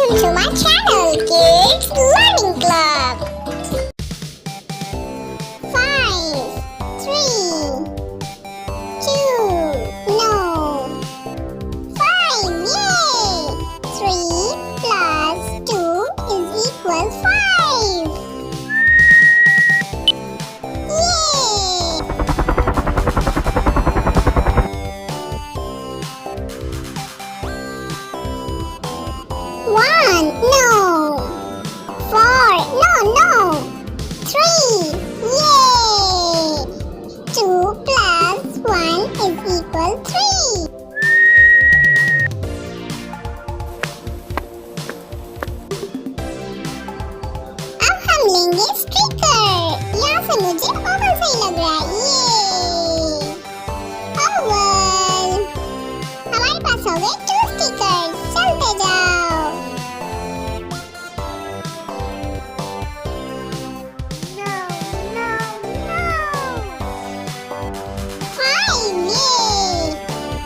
Welcome to my channel, Kids Learning Club. 5, 3, 2, no. 5, yay! 3 plus 2 is equal 5. Yay! 1, no. 4, no. 3, yay! 2 plus 1 is equal 3. अब हम लेंगे sticker. यहाँ से मुझे Oval सही लग रहा है. ये ओवल. हमारे पास हो गए 2 स्टिकर्स. चलते जाओ.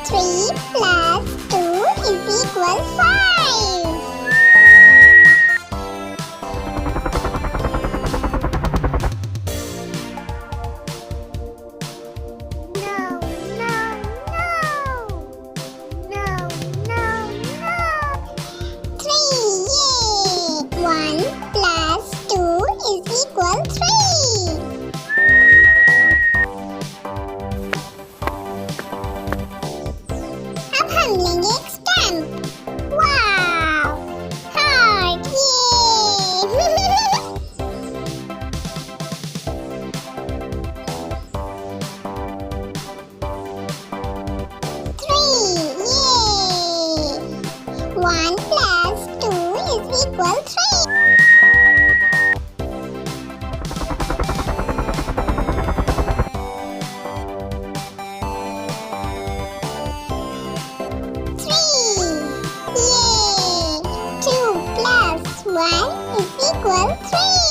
Three plus 2 is equal 5. No. 3, yay! 1 plus 2 is equal 3. अब हम लेंगे एक स्टैम्प. वाव! हार्ट. ये 3, yay! 1 plus 2 is equal 3. Yay! 2 plus 1 is equal 3.